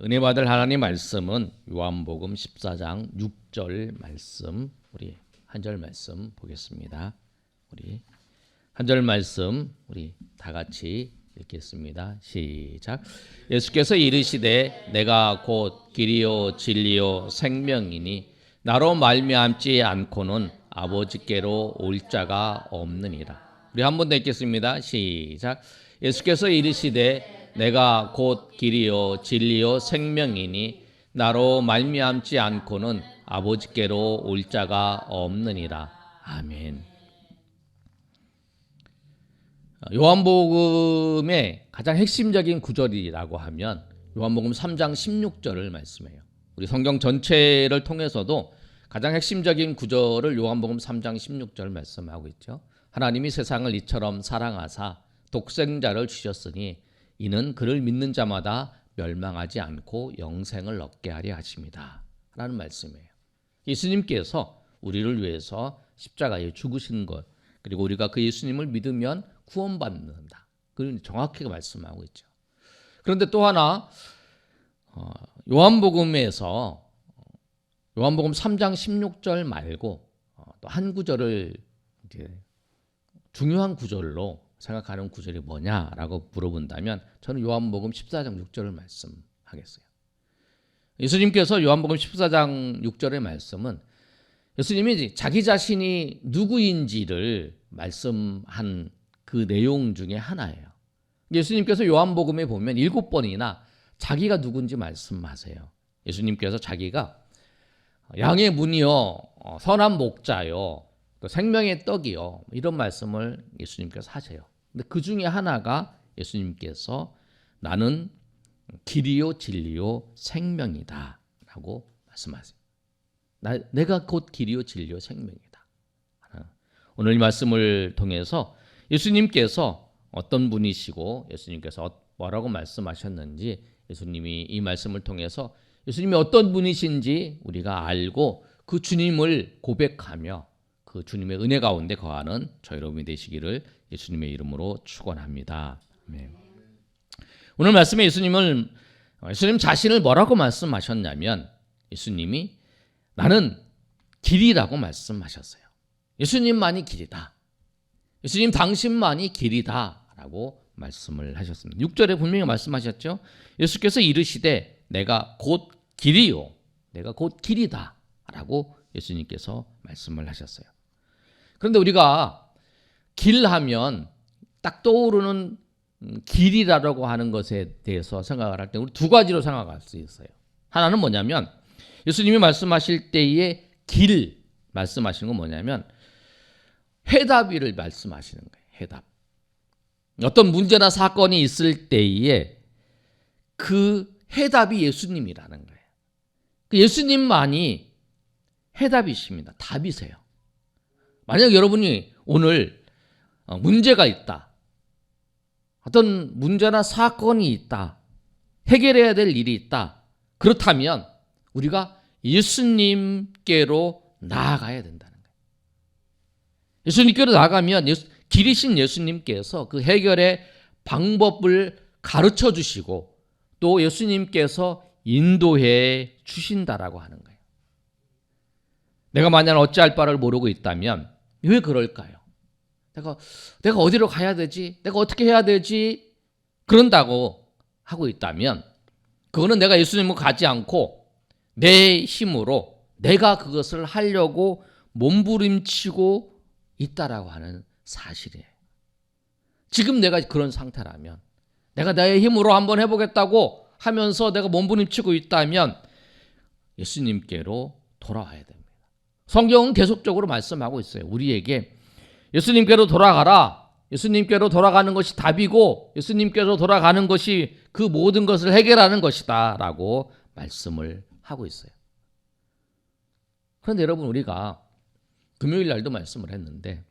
은혜 받을 하나님 말씀은 요한복음 14장 6절 말씀, 우리 한 절 말씀 보겠습니다. 우리 한 절 말씀 우리 다 같이 읽겠습니다. 시작. 예수께서 이르시되 내가 곧 길이요 진리요 생명이니 나로 말미암지 않고는 아버지께로 올 자가 없느니라. 우리 한 번 더 읽겠습니다. 시작. 예수께서 이르시되 내가 곧 길이요 진리요 생명이니 나로 말미암지 않고는 아버지께로 올 자가 없느니라. 아멘. 요한복음의 가장 핵심적인 구절이라고 하면 요한복음 3장 16절을 말씀해요. 우리 성경 전체를 통해서도 가장 핵심적인 구절을 요한복음 3장 16절 말씀하고 있죠. 하나님이 세상을 이처럼 사랑하사 독생자를 주셨으니 이는 그를 믿는 자마다 멸망하지 않고 영생을 얻게 하려 하십니다. 라는 말씀이에요. 예수님께서 우리를 위해서 십자가에 죽으신 것, 그리고 우리가 그 예수님을 믿으면 구원받는다. 그걸 정확하게 말씀하고 있죠. 그런데 또 하나 요한복음에서 요한복음 3장 16절 말고 또 한 구절을 이제 중요한 구절로 생각하는 구절이 뭐냐라고 물어본다면 저는 요한복음 14장 6절을 말씀하겠어요. 예수님께서 요한복음 14장 6절의 말씀은 예수님이 자기 자신이 누구인지를 말씀한 그 내용 중에 하나예요. 예수님께서 요한복음에 보면 7번이나 자기가 누군지 말씀하세요. 예수님께서 자기가 양의 문이요, 선한 목자요, 또 생명의 떡이요, 이런 말씀을 예수님께서 하세요. 근데 그 중에 하나가 예수님께서 나는 길이요 진리요 생명이다 라고 말씀하세요. 내가 곧 길이요 진리요 생명이다. 오늘 이 말씀을 통해서 예수님께서 어떤 분이시고 예수님께서 뭐라고 말씀하셨는지, 예수님이 이 말씀을 통해서 예수님이 어떤 분이신지 우리가 알고 그 주님을 고백하며 그 주님의 은혜 가운데 거하는 저 여러분이 되시기를 예수님의 이름으로 축원합니다. 아멘. 오늘 말씀에 예수님 자신을 뭐라고 말씀하셨냐면 예수님이 나는 길이라고 말씀하셨어요. 예수님만이 길이다. 예수님 당신만이 길이다 라고 말씀을 하셨습니다. 6절에 분명히 말씀하셨죠. 예수께서 이르시되 내가 곧 길이요 내가 곧 길이다 라고 예수님께서 말씀을 하셨어요. 그런데 우리가 길하면 딱 떠오르는 길이라고 하는 것에 대해서 생각을 할 때 우리 두 가지로 생각할 수 있어요. 하나는 뭐냐면 예수님이 말씀하실 때의 길 말씀하시는 건 뭐냐면 해답을 말씀하시는 거예요. 해답. 어떤 문제나 사건이 있을 때에 그 해답이 예수님이라는 거예요. 예수님만이 해답이십니다. 답이세요. 만약 여러분이 오늘 문제가 있다. 어떤 문제나 사건이 있다. 해결해야 될 일이 있다. 그렇다면 우리가 예수님께로 나아가야 된다는 거예요. 예수님께로 나가면 길이신 예수님께서 그 해결의 방법을 가르쳐 주시고 또 예수님께서 인도해 주신다라고 하는 거예요. 내가 만약 어찌할 바를 모르고 있다면 왜 그럴까요? 내가 어디로 가야 되지? 내가 어떻게 해야 되지? 그런다고 하고 있다면 그거는 내가 예수님을 가지 않고 내 힘으로 내가 그것을 하려고 몸부림치고 있다라고 하는 사실이에요. 지금 내가 그런 상태라면 내가 나의 힘으로 한번 해보겠다고 하면서 내가 몸부림치고 있다면 예수님께로 돌아와야 됩니다. 성경은 계속적으로 말씀하고 있어요. 우리에게 예수님께로 돌아가라. 예수님께로 돌아가는 것이 답이고 예수님께로 돌아가는 것이 그 모든 것을 해결하는 것이다 라고 말씀을 하고 있어요. 그런데 여러분, 우리가 금요일 날도 말씀을 했는데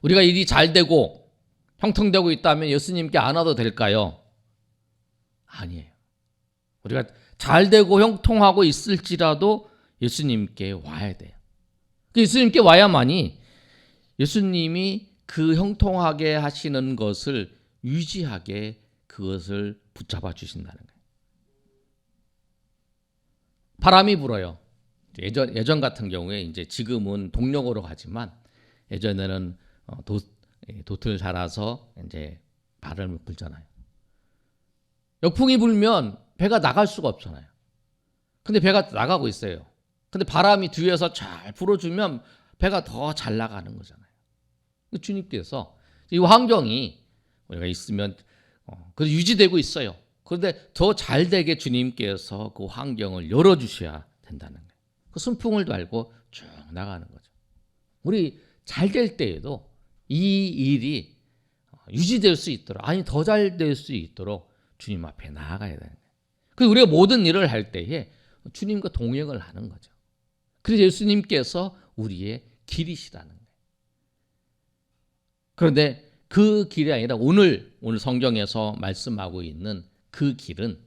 우리가 일이 잘 되고 형통되고 있다면 예수님께 안 와도 될까요? 아니에요. 우리가 잘 되고 형통하고 있을지라도 예수님께 와야 돼요. 예수님께 와야만이 예수님이 그 형통하게 하시는 것을 유지하게 그것을 붙잡아 주신다는 거예요. 바람이 불어요. 예전 같은 경우에 이제 지금은 동력으로 가지만 예전에는 도트를 달아서 이제 바람을 불잖아요. 역풍이 불면 배가 나갈 수가 없잖아요. 근데 배가 나가고 있어요. 근데 바람이 뒤에서 잘 불어주면 배가 더 잘 나가는 거잖아요. 주님께서 이 환경이 우리가 있으면 유지되고 있어요. 그런데 더 잘 되게 주님께서 그 환경을 열어주셔야 된다는 거예요. 그 순풍을 달고 쭉 나가는 거죠. 우리 잘 될 때에도 이 일이 유지될 수 있도록, 아니 더 잘 될 수 있도록 주님 앞에 나아가야 되는 거예요. 그래서 우리가 모든 일을 할 때에 주님과 동행을 하는 거죠. 그래서 예수님께서 우리의 길이시라는 거예요. 그런데 그 길이 아니라 오늘 성경에서 말씀하고 있는 그 길은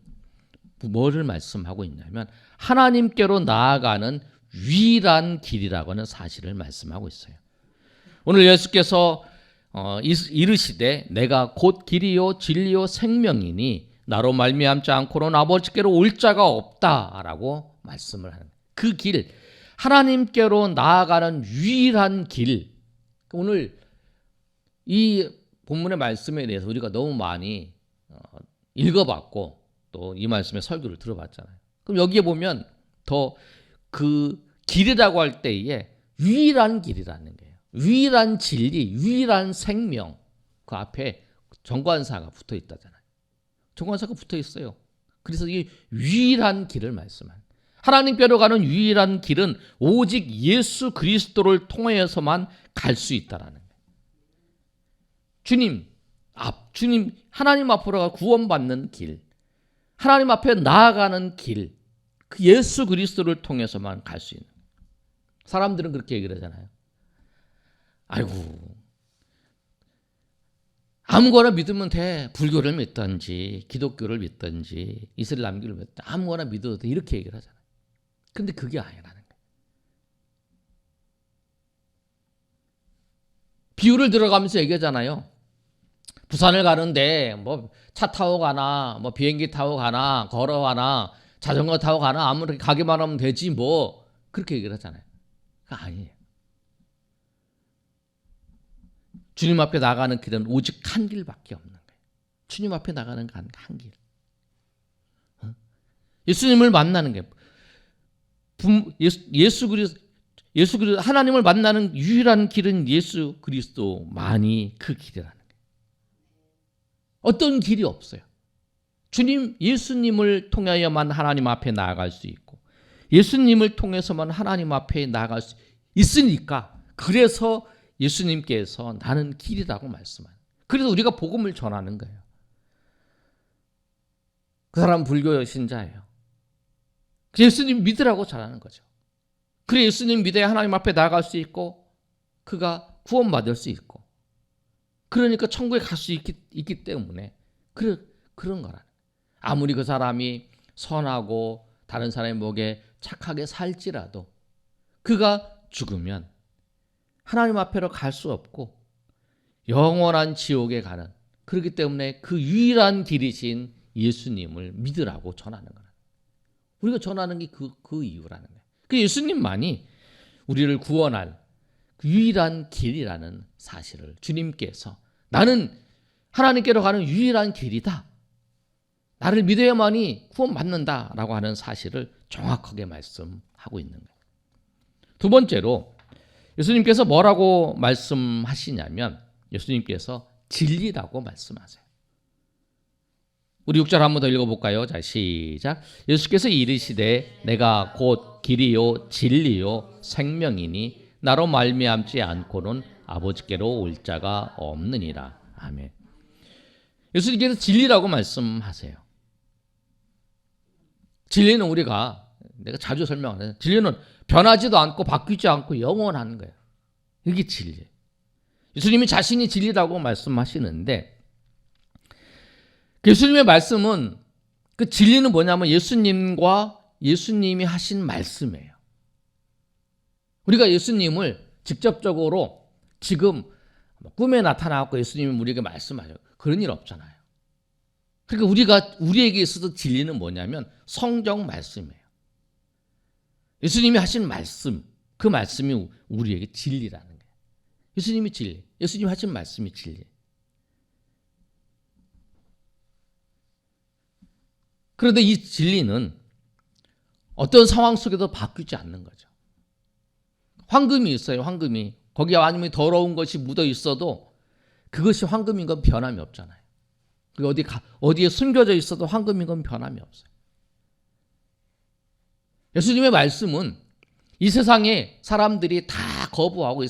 뭐를 말씀하고 있냐면 하나님께로 나아가는 유일한 길이라고 하는 사실을 말씀하고 있어요. 오늘 예수께서 이르시되 내가 곧 길이요 진리요 생명이니 나로 말미암지 않고는 아버지께로 올 자가 없다라고 말씀을 하는 그 길, 하나님께로 나아가는 유일한 길. 오늘 이 본문의 말씀에 대해서 우리가 너무 많이 읽어봤고 또 이 말씀의 설교를 들어봤잖아요. 그럼 여기에 보면 더 그 길이라고 할 때에 유일한 길이라는 거예요. 유일한 진리, 유일한 생명. 그 앞에 정관사가 붙어 있다잖아요. 정관사가 붙어 있어요. 그래서 이 유일한 길을 말씀하는 하나님께로 가는 유일한 길은 오직 예수 그리스도를 통해서만 갈 수 있다라는 거예요. 주님 하나님 앞으로 구원받는 길, 하나님 앞에 나아가는 길, 그 예수 그리스도를 통해서만 갈 수 있는. 사람들은 그렇게 얘기를 하잖아요. 아이고, 아무거나 믿으면 돼. 불교를 믿든지 기독교를 믿든지 이슬람교를 믿든지 아무거나 믿어도 돼. 이렇게 얘기를 하잖아요. 근데 그게 아니라는 거예요. 비유를 들어가면서 얘기하잖아요. 부산을 가는데 뭐 차 타고 가나 뭐 비행기 타고 가나 걸어가나 자전거 타고 가나 아무렇게 가기만 하면 되지 뭐 그렇게 얘기를 하잖아요. 그게 아니에요. 주님 앞에 나가는 길은 오직 한 길밖에 없는 거예요. 주님 앞에 나가는 한 길. 예수님을 만나는 게 예수 그리스도 하나님을 만나는 유일한 길은 예수 그리스도만이 그 길이라는 거예요. 어떤 길이 없어요. 예수님을 통하여만 하나님 앞에 나아갈 수 있고 예수님을 통해서만 하나님 앞에 나아갈 수 있으니까 그래서 예수님께서 나는 길이라고 말씀하는. 그래서 우리가 복음을 전하는 거예요. 그 사람은 불교 신자예요. 예수님 믿으라고 전하는 거죠. 그래 예수님 믿어야 하나님 앞에 나아갈 수 있고 그가 구원받을 수 있고 그러니까 천국에 갈 수 있기 때문에 그런 거라는. 아무리 그 사람이 선하고 다른 사람의 목에 착하게 살지라도 그가 죽으면 하나님 앞에로 갈 수 없고 영원한 지옥에 가는, 그렇기 때문에 그 유일한 길이신 예수님을 믿으라고 전하는 거예요. 우리가 전하는 게 그 이유라는 거예요. 그 예수님만이 우리를 구원할 그 유일한 길이라는 사실을 주님께서 나는 하나님께로 가는 유일한 길이다. 나를 믿어야만이 구원받는다라고 하는 사실을 정확하게 말씀하고 있는 거예요. 두 번째로 예수님께서 뭐라고 말씀하시냐면 예수님께서 진리라고 말씀하세요. 우리 6절 한 번 더 읽어볼까요? 자, 시작. 예수께서 이르시되 내가 곧 길이요 진리요 생명이니 나로 말미암지 않고는 아버지께로 올 자가 없느니라. 아멘. 예수님께서 진리라고 말씀하세요. 진리는 내가 자주 설명하는 진리는 변하지도 않고 바뀌지 않고 영원한 거예요. 이게 진리예요. 예수님이 자신이 진리라고 말씀하시는데 예수님의 말씀은 그 진리는 뭐냐면 예수님이 하신 말씀이에요. 우리가 예수님을 직접적으로 지금 꿈에 나타나고 예수님이 우리에게 말씀하셔요. 그런 일 없잖아요. 그러니까 우리에게 있어서 진리는 뭐냐면 성경 말씀이에요. 예수님이 하신 말씀, 그 말씀이 우리에게 진리라는 거예요. 예수님이 진리, 예수님이 하신 말씀이 진리. 그런데 이 진리는 어떤 상황 속에도 바뀌지 않는 거죠. 황금이 있어요. 황금이. 거기에 아니면 더러운 것이 묻어 있어도 그것이 황금인 건 변함이 없잖아요. 어디에 숨겨져 있어도 황금인 건 변함이 없어요. 예수님의 말씀은 이 세상에 사람들이 다 거부하고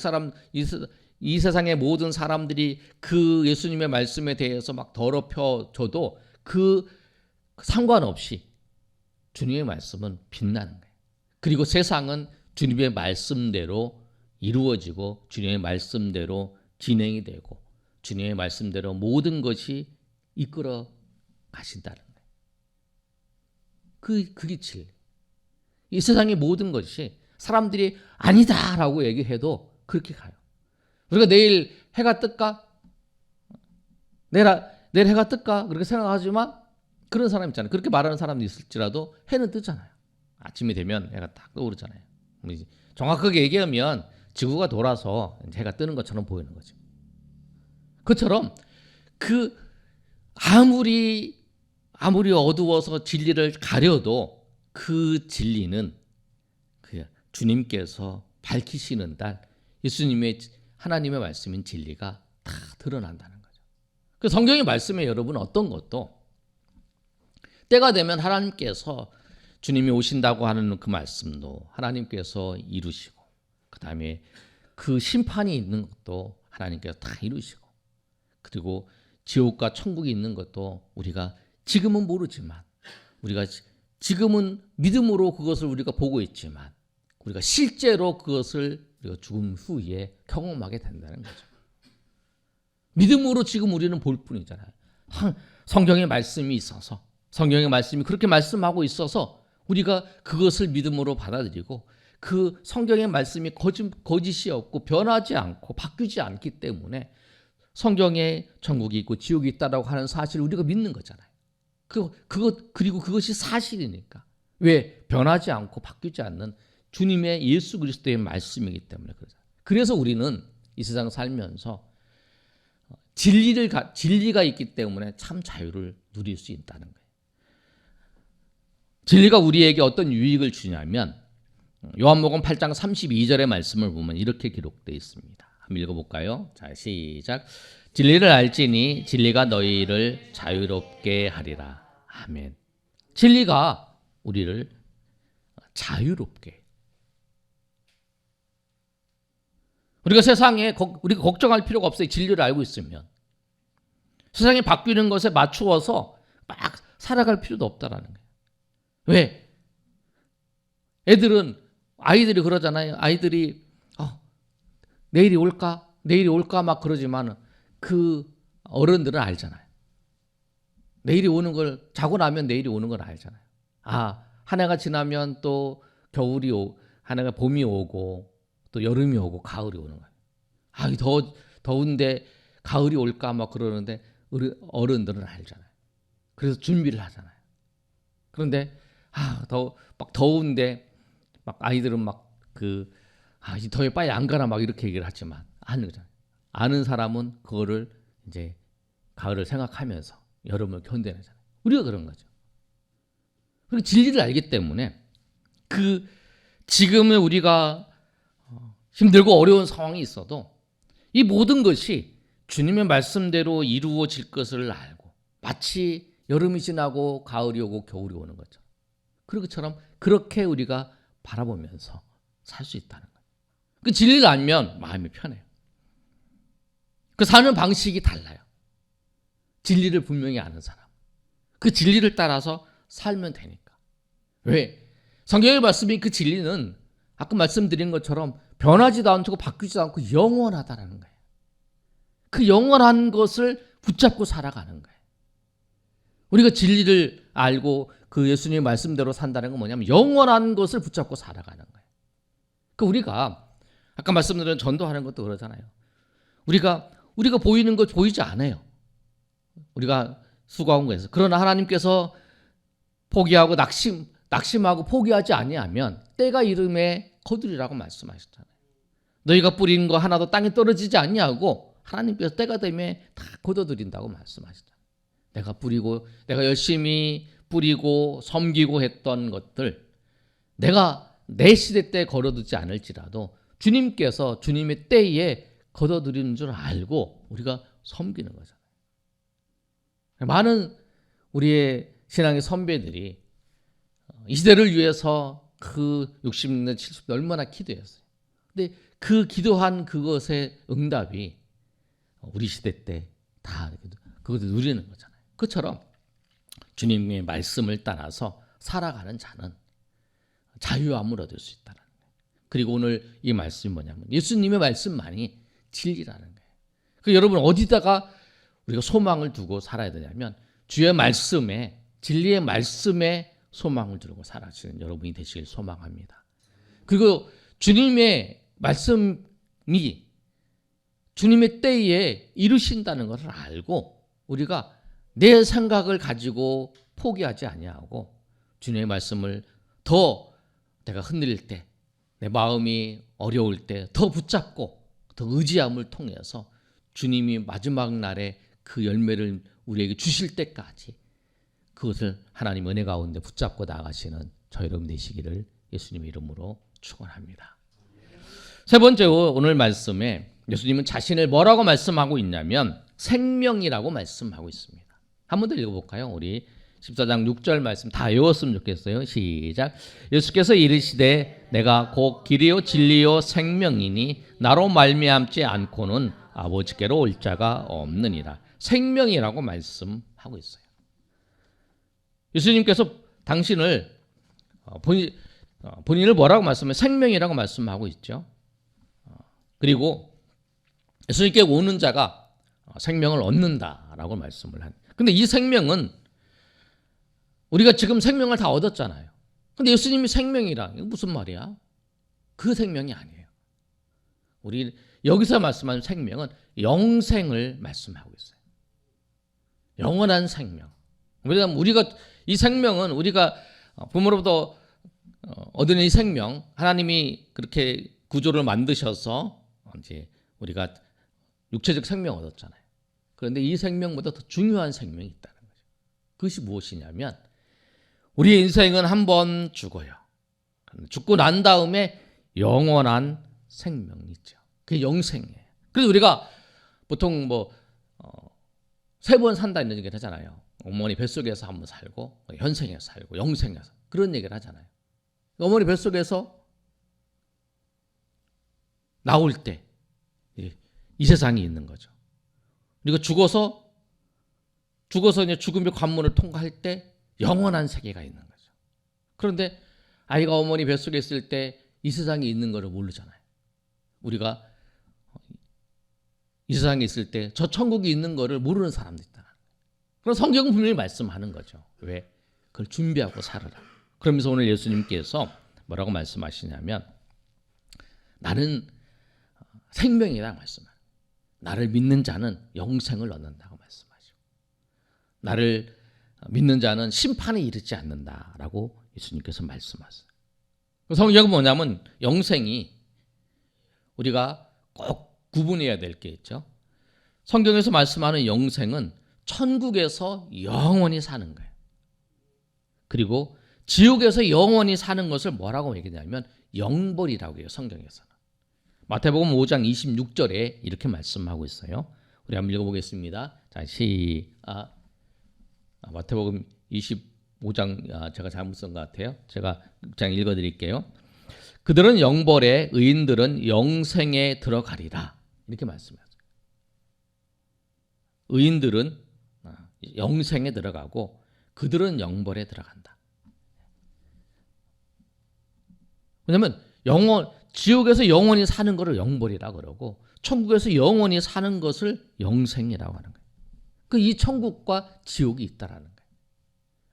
이 세상의 모든 사람들이 그 예수님의 말씀에 대해서 막 더럽혀져도 그 상관없이 주님의 말씀은 빛나는 거예요. 그리고 세상은 주님의 말씀대로 이루어지고 주님의 말씀대로 진행이 되고 주님의 말씀대로 모든 것이 이끌어 가신다는 거예요. 그게 진리. 이 세상의 모든 것이 사람들이 아니다라고 얘기해도 그렇게 가요. 우리가 내일 해가 뜰까? 내일 해가 뜰까? 그렇게 생각하지만 그런 사람 있잖아요. 그렇게 말하는 사람도 있을지라도 해는 뜨잖아요. 아침이 되면 해가 딱 떠오르잖아요. 정확하게 얘기하면 지구가 돌아서 해가 뜨는 것처럼 보이는 거죠. 그처럼 아무리 어두워서 진리를 가려도 그 진리는 주님께서 밝히시는 날 예수님의 하나님의 말씀인 진리가 다 드러난다는 거죠. 그 성경의 말씀에 여러분 어떤 것도 때가 되면 하나님께서 주님이 오신다고 하는 그 말씀도 하나님께서 이루시고 그 다음에 그 심판이 있는 것도 하나님께서 다 이루시고 그리고 지옥과 천국이 있는 것도 우리가 지금은 모르지만 우리가 지금은 믿음으로 그것을 우리가 보고 있지만 우리가 실제로 그것을 우리가 죽음 후에 경험하게 된다는 거죠. 믿음으로 지금 우리는 볼 뿐이잖아요. 성경의 말씀이 있어서 성경의 말씀이 그렇게 말씀하고 있어서 우리가 그것을 믿음으로 받아들이고 그 성경의 말씀이 거짓이 없고 변하지 않고 바뀌지 않기 때문에 성경에 천국이 있고 지옥이 있다라고 하는 사실을 우리가 믿는 거잖아요. 그리고 그것이 사실이니까. 왜? 변하지 않고 바뀌지 않는 주님의 예수 그리스도의 말씀이기 때문에 그러잖아요. 그래서 우리는 이 세상 살면서 진리가 있기 때문에 참 자유를 누릴 수 있다는 거예요. 진리가 우리에게 어떤 유익을 주냐면 요한복음 8장 32절의 말씀을 보면 이렇게 기록되어 있습니다. 한번 읽어볼까요? 자, 시작. 진리를 알지니 진리가 너희를 자유롭게 하리라. 아멘. 진리가 우리를 자유롭게. 우리가 세상에 우리가 걱정할 필요가 없어요. 진리를 알고 있으면. 세상이 바뀌는 것에 맞추어서 막 살아갈 필요도 없다라는 거예요. 왜? 아이들이 그러잖아요. 아이들이 내일이 올까 막 그러지만 그 어른들은 알잖아요. 내일이 오는 걸 자고 나면 내일이 오는 걸 알잖아요. 한 해가 지나면 또 한 해가 봄이 오고 또 여름이 오고 가을이 오는 거예요. 더운데 가을이 올까 막 그러는데 우리 어른들은 알잖아요. 그래서 준비를 하잖아요. 그런데 막 더운데 막 아이들은 이 더위 빨리 안 가나 막 이렇게 얘기를 하지만 아는 사람은 그거를 이제 가을을 생각하면서 여름을 견뎌내잖아요. 우리가 그런 거죠. 그리고 진리를 알기 때문에 지금의 우리가 힘들고 어려운 상황이 있어도 이 모든 것이 주님의 말씀대로 이루어질 것을 알고 마치 여름이 지나고 가을이 오고 겨울이 오는 거죠. 그것처럼 그렇게 우리가 바라보면서 살 수 있다는 거예요. 그 진리를 알면 마음이 편해요. 그 사는 방식이 달라요. 진리를 분명히 아는 사람. 그 진리를 따라서 살면 되니까. 왜? 성경의 말씀이 그 진리는 아까 말씀드린 것처럼 변하지도 않고 바뀌지도 않고 영원하다라는 거예요. 그 영원한 것을 붙잡고 살아가는 거예요. 우리가 진리를 알고 그 예수님의 말씀대로 산다는 건 뭐냐면 영원한 것을 붙잡고 살아가는 거예요. 우리가 아까 말씀드린 전도하는 것도 그러잖아요. 우리가 보이는 것 보이지 않아요. 우리가 수고하고 해서. 그러나 하나님께서 포기하고 낙심하고 포기하지 아니하면 때가 이름에 거두리라고 말씀하셨잖아요. 너희가 뿌린 거 하나도 땅에 떨어지지 아니하고 하나님께서 때가 되면 다 거둬들인다고 말씀하셨잖아요. 내가 뿌리고 내가 열심히 뿌리고 섬기고 했던 것들 내가 내 시대 때 걸어두지 않을지라도 주님께서 주님의 때에 거둬들이는 줄 알고 우리가 섬기는 거잖아요. 많은 우리의 신앙의 선배들이 이 시대를 위해서 그 60년, 70년 얼마나 기도했어요. 근데 그 기도한 그것의 응답이 우리 시대 때 다 그것을 누리는 거잖아요. 그처럼 주님의 말씀을 따라서 살아가는 자는 자유함을 얻을 수 있다는 거예요. 그리고 오늘 이 말씀이 뭐냐면 예수님의 말씀만이 진리라는 거예요. 그 여러분 어디다가 우리가 소망을 두고 살아야 되냐면 주의 말씀에 진리의 말씀에 소망을 두고 살아가시는 여러분이 되시길 소망합니다. 그리고 주님의 말씀이 주님의 때에 이루신다는 것을 알고 우리가 내 생각을 가지고 포기하지 아니하고 주님의 말씀을 더 내가 흔들릴 때 내 마음이 어려울 때 더 붙잡고 더 의지함을 통해서 주님이 마지막 날에 그 열매를 우리에게 주실 때까지 그것을 하나님 은혜 가운데 붙잡고 나가시는 저 여러분 되시기를 예수님의 이름으로 축원합니다. 세 번째로 오늘 말씀에 예수님은 자신을 뭐라고 말씀하고 있냐면 생명이라고 말씀하고 있습니다. 한 번 더 읽어볼까요? 우리 14장 6절 말씀 다 외웠으면 좋겠어요. 시작. 예수께서 이르시되 내가 곧 길이요 진리요 생명이니 나로 말미암지 않고는 아버지께로 올 자가 없느니라. 생명이라고 말씀하고 있어요. 예수님께서 당신을 본인을 뭐라고 말씀해요? 생명이라고 말씀하고 있죠. 그리고 예수님께 오는 자가 생명을 얻는다라고 말씀을 한. 근데 이 생명은 우리가 지금 생명을 다 얻었잖아요. 근데 예수님이 생명이라 이거 무슨 말이야? 그 생명이 아니에요. 우리 여기서 말씀하는 생명은 영생을 말씀하고 있어요. 영원한 생명. 왜냐하면 우리가 이 생명은 우리가 부모로부터 얻은 이 생명, 하나님이 그렇게 구조를 만드셔서 이제 우리가 육체적 생명 얻었잖아요. 그런데 이 생명보다 더 중요한 생명이 있다는 거죠. 그것이 무엇이냐면 우리의 인생은 한 번 죽어요. 죽고 난 다음에 영원한 생명이 있죠. 그게 영생이에요. 그래서 우리가 보통 세 번 산다 이런 얘기를 하잖아요. 어머니 뱃속에서 한 번 살고 현생에서 살고 영생에서 그런 얘기를 하잖아요. 어머니 뱃속에서 나올 때 이 세상이 있는 거죠. 그리고 죽어서 이제 죽음의 관문을 통과할 때 영원한 세계가 있는 거죠. 그런데 아이가 어머니 뱃속에 있을 때 이 세상이 있는 것을 모르잖아요. 우리가 이 세상에 있을 때 저 천국이 있는 것을 모르는 사람도 있다. 그럼 성경은 분명히 말씀하는 거죠. 왜? 그걸 준비하고 살아라. 그러면서 오늘 예수님께서 뭐라고 말씀하시냐면 나는 생명이라 말씀합니다. 나를 믿는 자는 영생을 얻는다고 말씀하시고 나를 믿는 자는 심판에 이르지 않는다라고 예수님께서 말씀하세요. 성경은 뭐냐면 영생이 우리가 꼭 구분해야 될 게 있죠. 성경에서 말씀하는 영생은 천국에서 영원히 사는 거예요. 그리고 지옥에서 영원히 사는 것을 뭐라고 얘기하냐면 영벌이라고 해요. 성경에서는. 마태복음 5장 26절에 이렇게 말씀하고 있어요. 우리 한번 읽어보겠습니다. 자, 마태복음 25장 제가 잘못 쓴 것 같아요. 제가 6장 읽어드릴게요. 그들은 영벌에 의인들은 영생에 들어가리라. 이렇게 말씀하세요. 의인들은 영생에 들어가고 그들은 영벌에 들어간다. 왜냐하면 지옥에서 영원히 사는 것을 영벌이라고 그러고 천국에서 영원히 사는 것을 영생이라고 하는 거예요. 이 천국과 지옥이 있다라는 거예요.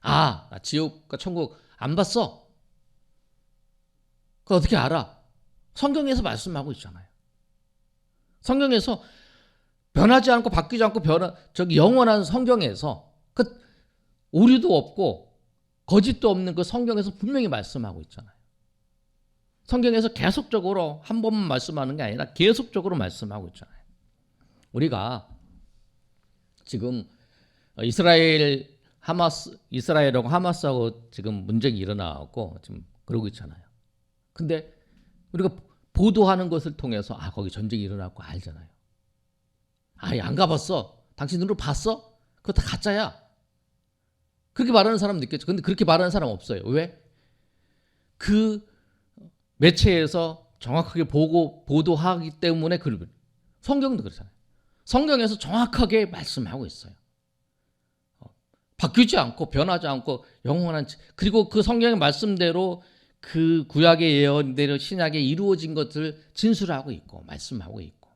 나 지옥과 천국 안 봤어? 그거 어떻게 알아? 성경에서 말씀하고 있잖아요. 성경에서 변하지 않고 바뀌지 않고 영원한 성경에서 오류도 없고 거짓도 없는 그 성경에서 분명히 말씀하고 있잖아요. 성경에서 계속적으로 한 번만 말씀하는 게 아니라 계속적으로 말씀하고 있잖아요. 우리가 지금 이스라엘하고 하마스하고 지금 문제가 일어나고 지금 그러고 있잖아요. 근데 우리가 보도하는 것을 통해서 거기 전쟁이 일어났고 알잖아요. 안 가봤어. 당신 눈으로 봤어? 그거 다 가짜야. 그렇게 말하는 사람 있겠죠. 근데 그렇게 말하는 사람 없어요. 왜? 그 매체에서 정확하게 보도하기 때문에 성경도 그렇잖아요. 성경에서 정확하게 말씀하고 있어요. 바뀌지 않고 변하지 않고 영원한, 그리고 그 성경의 말씀대로 그 구약의 예언대로 신약에 이루어진 것을 진술하고 있고 말씀하고 있고,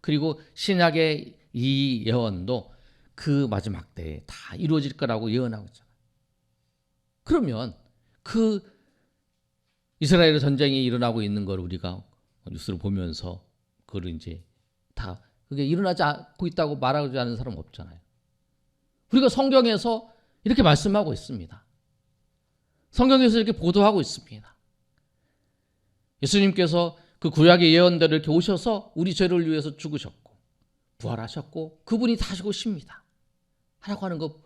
그리고 신약의 이 예언도 그 마지막 때에 다 이루어질 거라고 예언하고 있잖아요. 그러면 그 이스라엘의 전쟁이 일어나고 있는 걸 우리가 뉴스를 보면서 그걸 이제 다 그게 일어나지 않고 있다고 말하지 않는 사람 없잖아요. 우리가 성경에서 이렇게 말씀하고 있습니다. 성경에서 이렇게 보도하고 있습니다. 예수님께서 그 구약의 예언대로 이렇게 오셔서 우리 죄를 위해서 죽으셨고 부활하셨고 그분이 다시 오십니다 하라고 하는 거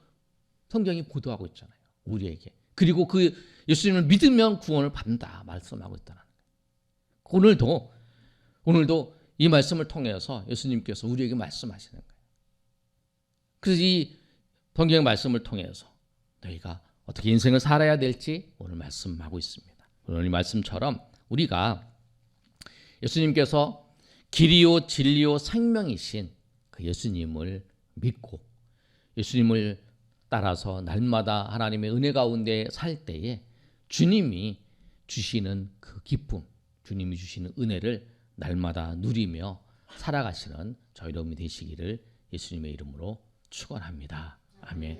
성경이 보도하고 있잖아요. 우리에게. 그리고 그 예수님을 믿으면 구원을 받는다 말씀하고 있다는 거예요. 오늘도 이 말씀을 통해서 예수님께서 우리에게 말씀하시는 거예요. 그래서 이 성경의 말씀을 통해서 너희가 어떻게 인생을 살아야 될지 오늘 말씀하고 있습니다. 오늘 이 말씀처럼 우리가 예수님께서 길이요 진리요 생명이신 그 예수님을 믿고 예수님을 따라서 날마다 하나님의 은혜 가운데 살 때에 주님이 주시는 그 기쁨, 주님이 주시는 은혜를 날마다 누리며 살아가시는 저희 여러분이 되시기를 예수님의 이름으로 축원합니다. 아멘.